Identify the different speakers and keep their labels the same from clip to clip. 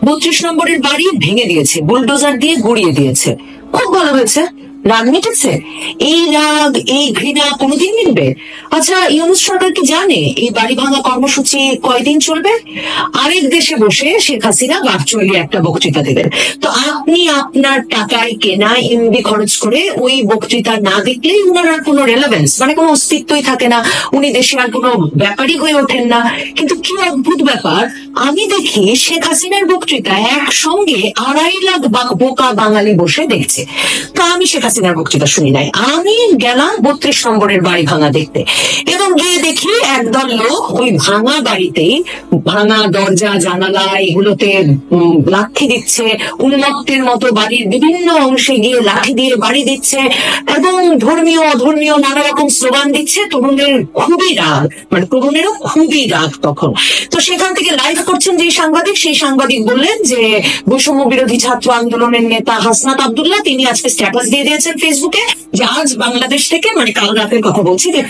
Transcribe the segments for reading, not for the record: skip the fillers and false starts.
Speaker 1: 32 নম্বরের বাড়ি ভেঙে দিয়েছে, বুলডোজার দিয়ে গুড়িয়ে দিয়েছে। খুব ভালো হয়েছে, রাগ মিটেছে। এই রাগ, এই ঘৃণা কোনোদিন মিটবে? আচ্ছা, ইউনূস সরকার কি জানে এই বাড়ি ভাঙা কর্মসূচি কয়দিন চলবে? আরেক দেশে বসে শেখ হাসিনা ভার্চুয়ালি একটা বক্তৃতা দেবেন। তো আপনি আপনার টাকায় কেনা এমবি খরচ করে ওই বক্তৃতা না দেখলেই উনার আর কোনো রেলেভেন্স, মানে কোনো অস্তিত্বই থাকে না, উনি দেশে আর কোনো ব্যাপারই হয়ে ওঠেন না। কিন্তু কি অদ্ভুত ব্যাপার, আমি দেখি শেখ হাসিনার বক্তৃতা একসঙ্গে 2.5 লাখ বোকা বাঙালি বসে দেখছে। তো আমি শেখ হাসিনার বক্তৃতা শুনি নাই, আমি গেলাম 32 নম্বরের বাড়ি ভাঙা দেখতে, এবং গিয়ে দেখি একদল লোক ওই ভাঙা বাড়িতেই, ভাঙা দরজা জানালা এগুলোতে লাঠি দিচ্ছে, উন্মত্তের মতো বাড়ির বিভিন্ন অংশে গিয়ে লাঠি দিয়ে বাড়ি দিচ্ছে, এবং ধর্মীয় অধর্মীয় নানা রকম স্লোগান দিচ্ছে। তরুণের খুবই রাগ, মানে তরুণেরও খুবই রাগ তখন। তো সেখান থেকে লাইভ করছেন যে সাংবাদিক, সেই সাংবাদিক বললেন যে বৈষম্য বিরোধী ছাত্র আন্দোলনের নেতা হাসনাত আব্দুল্লাহ, তিনি আজকে স্ট্যাটাস দিয়ে দিয়েছেন ফেসবুকে যে আজ বাংলাদেশ থেকে, মানে কাল রাতের কথা বলছি, যে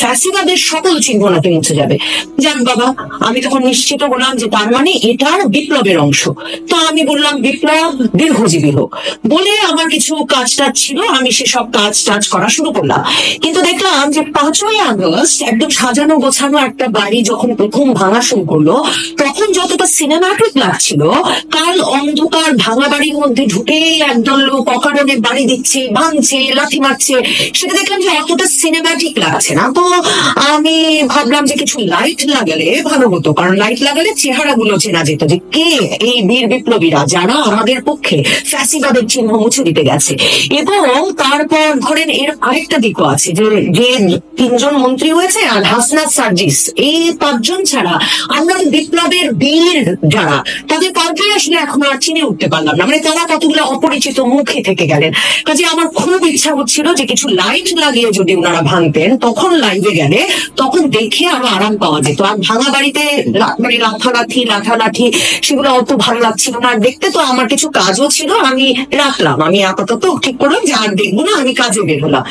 Speaker 1: ফ্যাসিবাদের সকল চিহ্ন নাকি মুছে যাবে। যাক বাবা, আমি তখন নিশ্চিত বললাম যে তার মানে এটার বিপ্লবের অংশ। তো আমি বললাম বিপ্লব দীর্ঘজীবী হোক বলে, আমার কিছু কাজ টাজ ছিল, আমি সেসব কাজ টাজ করা শুরু করলাম। কিন্তু দেখলাম যে 5ই আগস্ট একদম সাজানো গোছানো একটা বাড়ি যখন প্রথম ভাঙা শুরু করলো, তখন যতটা সিনেমাটিক লাগছিল, কাল অন্ধকার ভাঙা বাড়ির মধ্যে ঢুকেই একদল লোক অকারণে বাড়ি দিচ্ছে, ভাঙছে, লাথি মারছে, সেটা দেখলাম যে অতটা সিনেমাটিক লাগছে না। তো আমি ভাবলাম যে কিছু লাইট লাগালে ভালো হতো, কারণ লাইট লাগালে চেহারাগুলো চেনা যেত যে কে এই বীর বিপ্লবীরা যারা আমাদের পক্ষে ফ্যাসিবাদের চিহ্ন মুছে দিতে গেছে। এবং তারপর ধরেন এর আরেকটা দিকও আছে, যে 3জন মন্ত্রী হয়েছে আর হাসনাত সার্জিস, এই 5 জন ছাড়া আমরা বিপ্লবের বীর যারা, তাদের কাউকে আসলে এখন আর চিনে উঠতে পারলাম না, মানে তারা কতগুলো অপরিচিত মুখে থেকে গেলেন। কাজে আমার খুব ইচ্ছা হচ্ছিল যে কিছু লাইট লাগিয়ে যদি ওনারা ভাঙতেন, তখন লাইভে গেলে তখন দেখে আরো আরাম পাওয়া যেত। আর ভাঙা বাড়িতে মানে লাঠালাঠি সেগুলো অত ভালো লাগছিল না দেখতে। তো আমার কিছু কাজও ছিল, আমি রাখলাম, আমি আপাতত ঠিক করলাম যে আর দেখবো না, আমি কাজে বের হলাম।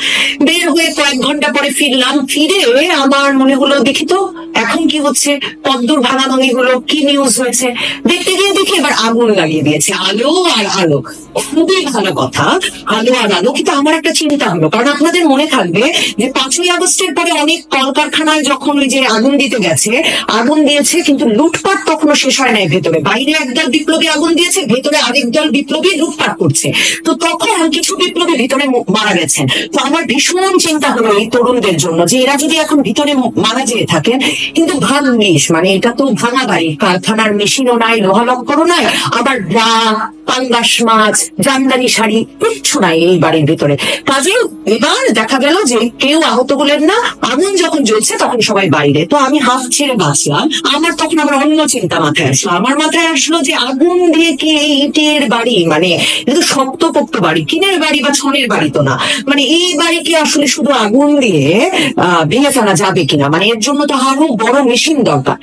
Speaker 1: বের হয়ে কয়েক ঘন্টা পরে ফিরলাম, ফিরে আমার মনে হলো দেখি তো এখন কি হচ্ছে, কদ্দূর ভাঙাভাঙি হলো, কি নিউজ হয়েছে। দেখতে গিয়ে দেখি এবার আগুন লাগিয়ে দিয়েছে, আলো আর আলো। খুবই ভালো কথা, আলো আর আলো। কিন্তু আমার একটা চিন্তা হলো, কারণ আপনাদের মনে থাকবে যে 5ই আগস্টের পরে অনেক কলকারখানায় যখন ওই যে আগুন দিতে গেছে, আগুন দিয়েছে কিন্তু লুটপাট তখনো শেষ হয় নাই ভেতরে। বাইরে একদল বিপ্লবী আগুন দিয়েছে, ভেতরে আরেক দল বিপ্লবী লুটপাট করছে। তো তখন কিছু বিপ্লবী ভিতরে মারা গেছেন। তো আমার ভীষণ চিন্তা হলো এই তরুণদের জন্য, যে এরা যদি এখন ভিতরে মারা যেয়ে থাকেন, কিন্তু ভাগ্যিস, মানে এটা তো ভাঙা বাড়ি, কারখানার মেশিনও নাই, লোহালঙ্করও নাই, আবার পাঙ্গাস মাছ, জামদানি শাড়ি কিচ্ছু নাই এই বাড়ির ভিতরে। কাজে এবার দেখা গেল যে কেউ আহত হলেন না, আগুন যখন জ্বলছে তখন সবাই বাইরে। তো আমি হাফ ছেড়ে বাঁচলাম। আমার তখন আবার অন্য চিন্তা মাথায় আসলো, আমার মাথায় আসলো যে আগুন দিয়ে কি এই ইটের বাড়ি, মানে এটা তো শক্তপোক্ত বাড়ি, কিনের বাড়ি বা ছনের বাড়ি তো না, মানে এই বাড়ি কি আসলে শুধু আগুন দিয়ে ভেঙে ফেলা যাবে কিনা, মানে এর জন্য তো আরো বড় মেশিন দরকার।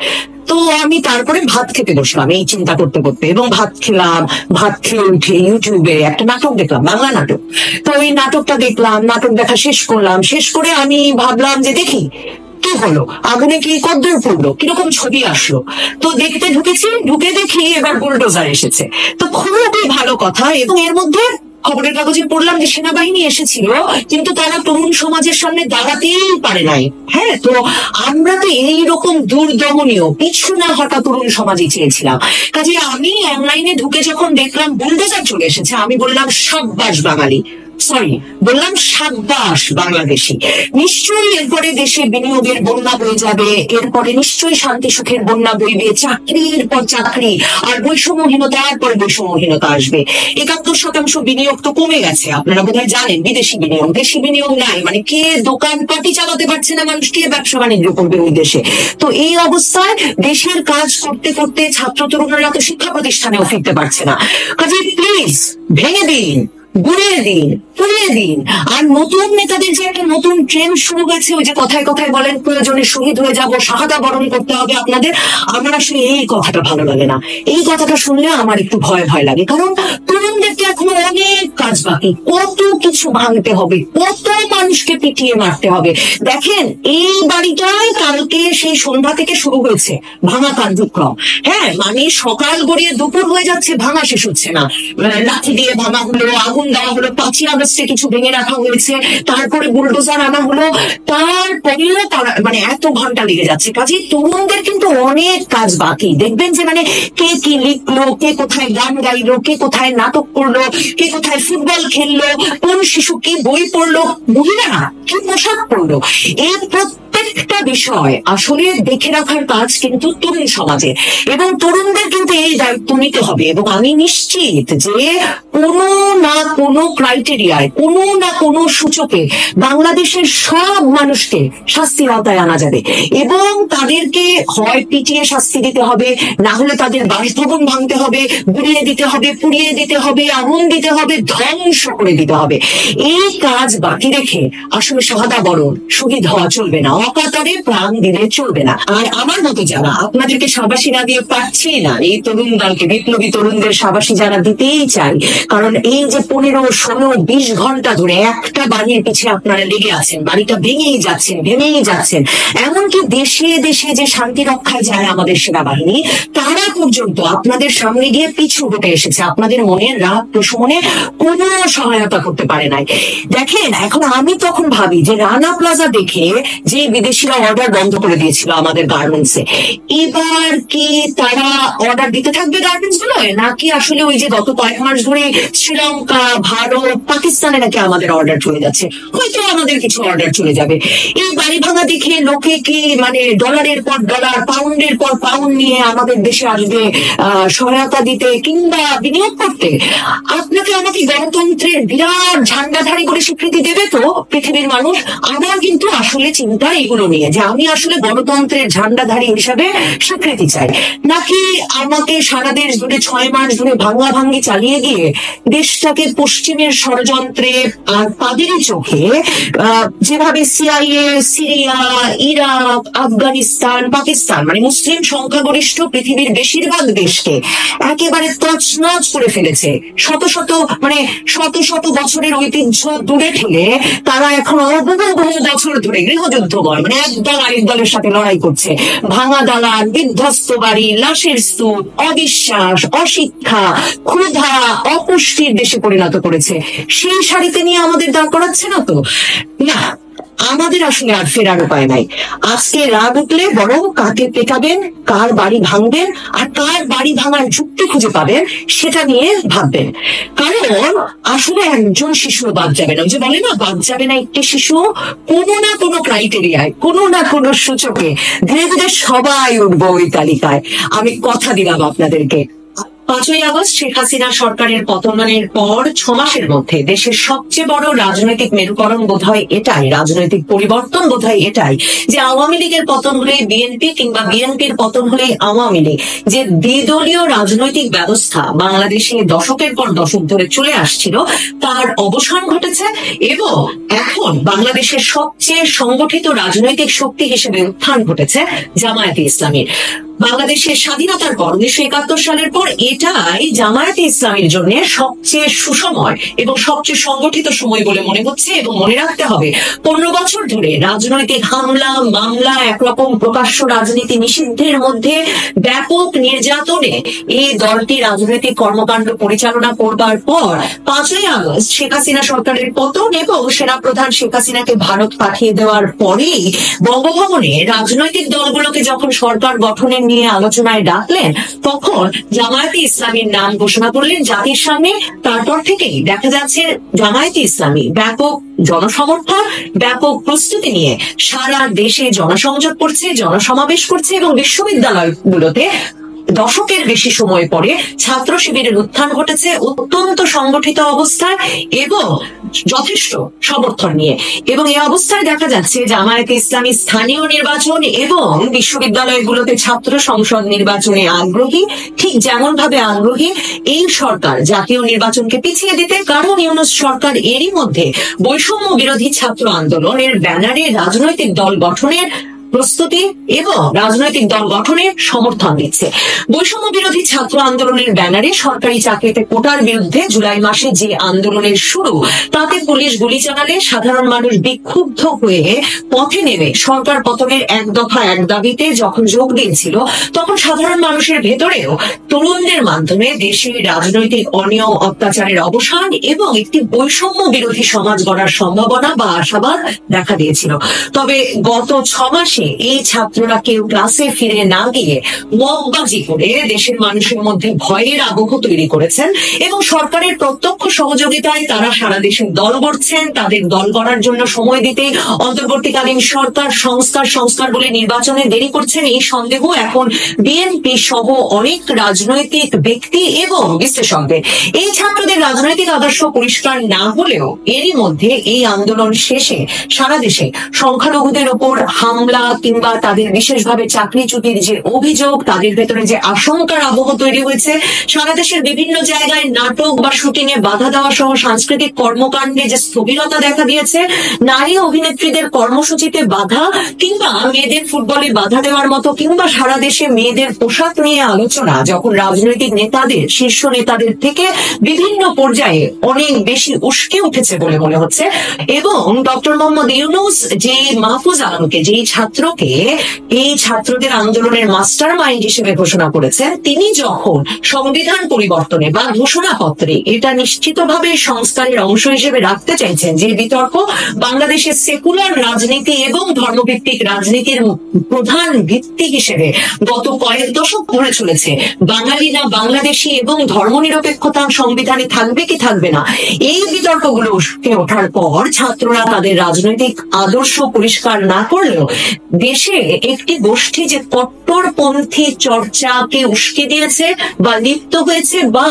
Speaker 1: তো আমি তারপরে ভাত খেতে বসলাম এই চিন্তা করতে করতে, এবং ভাত খেলাম। ভাত খেয়ে উঠে ইউটিউবে একটা নাটক দেখলাম, বাংলা নাটক। তো ওই নাটকটা দেখলাম, নাটক দেখা শেষ করলাম। শেষ করে আমি ভাবলাম যে দেখি কি হলো, আগুনে কি কদ্দূর পড়লো, কিরকম ছবি আসলো। তো দেখতে ঢুকেছি, ঢুকে দেখি এবার বুলডোজার এসেছে। তো খুবই ভালো কথা। এবং এর মধ্যে খবরের কাগজে পড়লাম যে সেনাবাহিনী এসেছিল, কিন্তু তারা তরুণ সমাজের সামনে দাঁড়াতেই পারে নাই। হ্যাঁ, তো আমরা তো এইরকম দুর্দমনীয় পিছু না হটা তরুণ সমাজই চেয়েছিলাম। কাজে আমি অনলাইনে ঢুকে যখন দেখলাম বুলডোজার চলে এসেছে, আমি বললাম সাব্বাস বাঙালি, সরি বললাম সাব্বাস বাংলাদেশি। নিশ্চয়ই এরপরে দেশে বিনিয়োগের বন্যা বয়ে যাবে, এরপরে নিশ্চয়ই শান্তি সুখের বন্যা বইবে, চাকরির পর চাকরি, আর বৈষম্যহীনতার পর বৈষম্যহীনতা আসবে। 71% বিনিয়োগ তো কমে গেছে, আপনারা বোধহয় জানেন। বিদেশি বিনিয়োগ, দেশি বিনিয়োগ নাই, মানে কে দোকানপাটি চালাতে পারছে না, মানুষ কে ব্যবসা বাণিজ্য করবে ওই দেশে। তো এই অবস্থায় দেশের কাজ করতে করতে ছাত্র তরুণরা তো শিক্ষা প্রতিষ্ঠানেও ফিরতে পারছে না। কাজে প্লিজ ভেঙে দিন, গুড়িয়ে দিন, পুড়িয়ে দিন। আর নতুন নেতাদের যে একটা নতুন ট্রেন্ড শুরু হয়েছে, ওই যে কথায় কথায় বলেন প্রয়োজনে শহীদ হয়ে যাব, শাহাদা বরণ করতে হবে আপনাদের, আমার আসলে এই কথাটা ভালো লাগে না। এই কথাটা শুনলে আমার একটু ভয় ভয় লাগে, কারণ তরুণদের কিন্তু এখনো অনেক কাজ বাকি, কত কিছু ভাঙতে হবে, কত মানুষকে পিটিয়ে মারতে হবে। দেখেন এই বাড়িটাই কালকে সেই সন্ধ্যা থেকে শুরু হয়েছে ভাঙা কার্যক্রম। হ্যাঁ, মানে সকাল গড়িয়ে দুপুর হয়ে যাচ্ছে, ভাঙা শেষ হচ্ছে না। লাঠি দিয়ে ভাঙা হলো, আগুন দেওয়া হলো, 5ই আগস্টে কিছু ভেঙে রাখা হয়েছে, তারপরে বুলডোজার আনা হলো, তারপরেও মানে এত ঘন্টা লেগে যাচ্ছে। কাজে তরুণদের কিন্তু অনেক কাজ বাকি। দেখবেন যে মানে কে কি লিখলো, কে কোথায় গান গাইলো, কে কোথায় নাটক করলো, কে কোথায় ফুটবল খেললো, কোন শিশু কি বই পড়লো, মহিলারা কি পোশাক পড়লো, এই প্রত্যেকটা বিষয় আসলে দেখে রাখার কাজ কিন্তু তরুণ সমাজে, এবং তরুণদের কিন্তু এই দায়িত্ব নিতে হবে। এবং আমি নিশ্চিত যে কোনো না কোনো ক্রাইটেরিয়ায়, কোনো না কোনো সূচকে বাংলাদেশের সব মানুষকে শাস্তির আওতায় আনা যাবে, এবং তাদেরকে হয় পিটিয়ে শাস্তি দিতে হবে, না হলে তাদের বাসভবন ভাঙতে হবে, গুড়িয়ে দিতে হবে, পুড়িয়ে দিতে হবে, আগুন দিতে হবে, ধ্বংস করে দিতে হবে। এই কাজ বাকি রেখে আসলে শাহাদা বরণ, শহীদ হওয়া চলবে না, অকাতরে প্রাণ দিলে চলবে না। আর আমার মতো যারা আপনাদেরকে সাবাসী না দিয়ে পারছি না, এই তরুণ দলকে, বিপ্লবী তরুণদের সাবাসী যারা দিতেই চাই, কারণ এই যে 15, 16, 20 ঘন্টা ধরে একটা বাড়ির পিছিয়ে আপনারা লেগে আছেন, বাড়িটা ভেঙেই যাচ্ছেন, এমনকি দেশে দেশে যে শান্তি রক্ষায় যায় আমাদের সেনাবাহিনী, তারা পর্যন্ত আপনাদের সামনে গিয়ে পিছু হটে এসেছে, আপনাদের মনের রাগ প্রশমনে কোনো সহায়তা করতে পারে নাই। দেখেন, এখন আমি তখন ভাবি যে রানা প্লাজা দেখে যে বিদেশিরা অর্ডার বন্ধ করে দিয়েছিল আমাদের গার্মেন্টসে, এবার কি তারা অর্ডার দিতে থাকবে গার্মেন্টস গুলোয়, নাকি আসলে ওই যে গত কয়েক মাস ধরে শ্রীলঙ্কা, ভারত, পাকিস্তানে নাকি আমাদের অর্ডার চলে যাচ্ছে, হয়তো আমাদের কিছু অর্ডার চলে যাবে। এই বাড়ি ভাঙা দেখে লোকে কি মানে ডলারের পর ডলার, পাউন্ডের পর পাউন্ড নিয়ে আমাদের দেশে আসবে সহায়তা দিতে কিংবা বিনিয়োগ করতে? আপনাকে আমাকে গণতন্ত্রের বিরাট ঝান্ডাধারী বলে স্বীকৃতি দেবে তো পৃথিবীর মানুষ? আমার কিন্তু আসলে চিন্তা এগুলো নিয়ে, যে আমি আসলে গণতন্ত্রের ঝান্ডাধারী হিসাবে স্বীকৃতি চাই, নাকি আমাকে সারা দেশ ধরে 6 মাস ধরে ভাঙ্গা ভাঙ্গি চালিয়ে গিয়ে দেশটাকে পশ্চিমের ষড়যন্ত্রে আর তাদেরই চোখে যেভাবে CIA, Syria, Iraq, Afghanistan, Pakistan, মানে মুসলিম সংখ্যাগরিষ্ঠ পৃথিবীর বেশিরভাগ দেশকে একেবারে তছনছ করে ফেলেছে, শত শত বছরের ঐতিহ্য দূরে ঠেলে তারা এখন বহু বছর ধরে গৃহযুদ্ধ মানে এক দল আরেক দলের সাথে লড়াই করছে। ভাঙা দালান, বিধ্বস্ত বাড়ি, লাশের স্তূপ, অবিশ্বাস, অশিক্ষা, ক্ষুধা, অপুষ্টির দেশে পরিণত করেছে। সেই সারিতে নিয়ে আমাদের দাঁড় করাচ্ছে না তো? না, আমাদের আসলে আর ফেরার উপায় নাই। আজকে রাগ উঠলে বরং কাকে পেটাবেন, কার বাড়ি ভাঙবেন, আর কার বাড়ি ভাঙার যুক্তি খুঁজে পাবেন সেটা নিয়ে ভাববেন। কারণ আসলে একজন শিশু বাদ যাবে না, ওই যে বলে না, বাদ যাবে না একটি শিশু। কোনো না কোনো ক্রাইটেরিয়ায়, কোনো না কোনো সূচকে ধীরে ধীরে সবাই উঠবো ওই তালিকায়, আমি কথা দিলাম আপনাদেরকে। 5ই আগস্ট শেখ হাসিনা সরকারের পতনের পর 6 মাসের মধ্যে দেশের সবচেয়ে বড় রাজনৈতিক মেরুকরণ বোধহয় এটাই, রাজনৈতিক পরিবর্তন বোধহয় এটাই, যে আওয়ামী লীগের পতন হলে বিএনপি কিংবা বিএনপির পতন হলে আওয়ামী লীগ, যে দ্বিদলীয় রাজনৈতিক ব্যবস্থা বাংলাদেশে দশকের পর দশক ধরে চলে আসছিল, তার অবসান ঘটেছে, এবং এখন বাংলাদেশের সবচেয়ে সংগঠিত রাজনৈতিক শক্তি হিসেবে উত্থান ঘটেছে জামায়াতে ইসলামীর। বাংলাদেশের স্বাধীনতার পর 1971 সালের পর এটাই জামায়াতে ইসলামীর জন্য সবচেয়ে সুসময় এবং সবচেয়ে সংগঠিত সময় বলে মনে হচ্ছে। এবং মনে রাখতে হবে, 15 বছর ধরে রাজনৈতিক হামলা মামলা, একরকম প্রকাশ্য রাজনীতি নিষিদ্ধের মধ্যে ব্যাপক নির্যাতনে এই দলটি রাজনৈতিক কর্মকাণ্ড পরিচালনা করবার পর 5ই আগস্ট শেখ হাসিনা সরকারের পতন এবং সেনাপ্রধান শেখ হাসিনাকে ভারত পাঠিয়ে দেওয়ার পরেই বঙ্গভবনে রাজনৈতিক দলগুলোকে যখন সরকার গঠনের নিয়ে আলোচনায় ডাকলেন, তখন জামায়াতে ইসলামীর নাম ঘোষণা করলেন জাতির সামনে। তারপর থেকেই দেখা যাচ্ছে জামায়াতে ইসলামী ব্যাপক জনসমর্থন, ব্যাপক প্রস্তুতি নিয়ে সারা দেশে জনসংযোগ করছে, জনসমাবেশ করছে, এবং বিশ্ববিদ্যালয়গুলোতে দশকের বেশি সময় পরে ছাত্র শিবিরের উত্থান ঘটেছে অত্যন্ত সংগঠিত অবস্থায় এবং যথেষ্ট সমর্থন নিয়ে। এবং এই অবস্থায় দেখা যাচ্ছে জামায়াতে ইসলামী স্থানীয় নির্বাচন এবং বিশ্ববিদ্যালয়গুলোতে ছাত্র সংসদ নির্বাচনে আগ্রহী, ঠিক যেমন ভাবে আগ্রহী এই সরকার জাতীয় নির্বাচনকে পিছিয়ে দিতে। কারণ ইউনূস সরকার এরই মধ্যে বৈষম্য বিরোধী ছাত্র আন্দোলনের ব্যানারে রাজনৈতিক দল গঠনের প্রস্তুতি এবং রাজনৈতিক দল গঠনে সমর্থন দিচ্ছে। বৈষম্য বিরোধী ছাত্র আন্দোলনের ব্যানারে সরকারি চাকরিতে কোটার বিরুদ্ধে জুলাই মাসে যে আন্দোলনের শুরু, তাতে পুলিশ গুলি চালালে সাধারণ মানুষ বিক্ষুব্ধ হয়ে পথে নেমে সরকার পতনের এক দফা এক দাবিতে যখন যোগ দিয়েছিল, তখন সাধারণ মানুষের ভেতরেও তরুণদের মাধ্যমে দেশে রাজনৈতিক অনিয়ম অত্যাচারের অবসান এবং একটি বৈষম্য বিরোধী সমাজ গড়ার সম্ভাবনা বা আশাবাদ দেখা দিয়েছিল। তবে গত 6 মাসে এই ছাত্ররা কেউ ক্লাসে ফিরে না গিয়ে মববাজি করে দেশের মানুষের মধ্যে ভয়ের আবহ তৈরি করেছেন এবং সরকারের প্রত্যক্ষ সহযোগিতায় তারা সারা দেশে দল গড়ছেন। তাদের দল গড়ার জন্য সময় দিতে অন্তর্বর্তীকালীন সরকার সংস্কার বলে নির্বাচনে দেরি করছেন, এই সন্দেহ এখন বিএনপি সহ অনেক রাজনৈতিক ব্যক্তি এবং বিশ্লেষকদের। এই ছাত্রদের রাজনৈতিক আদর্শ পরিষ্কার না হলেও এরই মধ্যে এই আন্দোলন শেষে সারা দেশে সংখ্যালঘুদের উপর হামলা কিংবা তাদের বিশেষভাবে চাকরিচ্যুতির যে অভিযোগ, তাদের ভেতরে যে আশঙ্কার আবহ তৈরি হয়েছে, সারা দেশের বিভিন্ন জায়গায় নাটক বা শুটিং এ বাধা দেওয়া সহ সাংস্কৃতিক কর্মকাণ্ডে যে স্থবিরতা দেখা দিয়েছে, নারী অভিনেত্রীদের কর্মসূচিতে বাধা কিংবা মেয়েদের ফুটবলে বাধা দেওয়ার মতো কিংবা সারা দেশে মেয়েদের পোশাক নিয়ে আলোচনা যখন রাজনৈতিক নেতাদের, শীর্ষ নেতাদের থেকে বিভিন্ন পর্যায়ে অনেক বেশি উস্কে উঠেছে বলে মনে হচ্ছে। এবং ডক্টর মোহাম্মদ ইউনূস যে মাহফুজ আলমকে, যেই ছাত্রকে এই ছাত্রদের আন্দোলনের মাস্টার মাইন্ড হিসেবে ঘোষণা করেছেন, তিনি যখন সংবিধান পরিবর্তনে বা ঘোষণাপত্রে এটা নিশ্চিতভাবে সংস্কারের অংশ হিসেবে রাখতে চাইছেন, যে বিতর্ক বাংলাদেশের সেকুলার রাজনীতি এবং ধর্মভিত্তিক রাজনীতির প্রধান ভিত্তি হিসেবে গত কয়েক দশক ধরে চলেছে, বাঙালি না বাংলাদেশি এবং ধর্মনিরপেক্ষতা সংবিধানে থাকবে কি থাকবে না, এই বিতর্কগুলো উস্কে ওঠার পর ছাত্ররা তাদের রাজনৈতিক আদর্শ পরিষ্কার না করলেও দেশে একটি গোষ্ঠী যে কট্টরপন্থী চর্চাকে উস্কে দিয়েছে বা লিপ্ত হয়েছে বা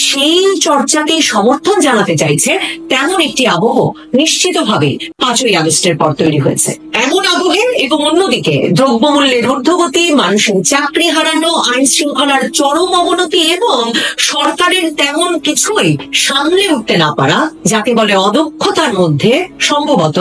Speaker 1: সেই চর্চাকে সমর্থন জানাতে চাইছে, তেমন একটি আবহ নিশ্চিতভাবে 5ই আগস্টের পর তৈরি হয়েছে। এমন আবহে এবং অন্যদিকে দ্রব্যমূল্যের ঊর্ধ্বগতি, মানুষের চাকরি হারানো, আইন শৃঙ্খলার চরম অবনতি এবং সরকারের তেমন কিছুই সামলে উঠতে না পারা, যাকে বলে অদক্ষতার মধ্যে সম্ভবত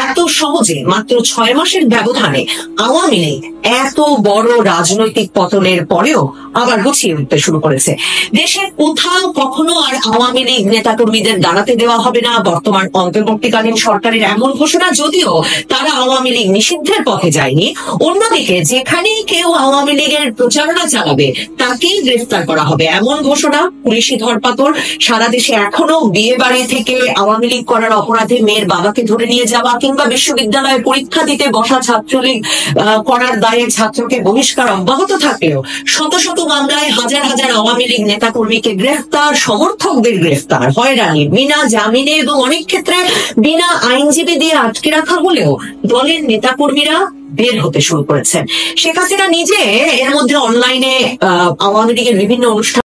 Speaker 1: এত সহজে মাত্র 6 মাসের ব্যবধানে আওয়ামী লীগ এত বড় রাজনৈতিক পতনের পরেও আবার গুছিয়ে উঠতে শুরু করেছে। দেশে কোথাও কখনো আর আওয়ামী লীগ নেতাকর্মীদের দাঁড়াতে দেওয়া হবে না, বর্তমান অন্তর্বর্তীকালীন সরকারের এমন ঘোষণা, যদিও তারা আওয়ামী লীগ নিষিদ্ধের পথে যায়নি। অন্যদিকে যেখানেই কেউ আওয়ামী লীগের প্রচারণা চালাবে তাকেই গ্রেফতার করা হবে এমন ঘোষণা, পুলিশি ধরপাকড়, সারা দেশে এখনো বিয়ে বাড়ি থেকে আওয়ামী লীগ করার অপরাধে মেয়ের বাবাকে ধরে নিয়ে যাওয়া কিংবা বিশ্ববিদ্যালয়ে পরীক্ষা দিতে বসা ছাত্রলীগ করার দায়ে ছাত্রকে বহিষ্কার অব্যাহত থাকলেও শত শত মামলায় হাজার হাজার আওয়ামী লীগ নেতাকর্মীকে গ্রেফতার, সমর্থকদের গ্রেফতার, হয়রানি, বিনা জামিনে এবং অনেক ক্ষেত্রে বিনা আইনজীবী দিয়ে আটকে রাখা হলেও দলের নেতাকর্মীরা বের হতে শুরু করেছেন। শেখ হাসিনা নিজে এর মধ্যে অনলাইনে আওয়ামী লীগের বিভিন্ন অনুষ্ঠান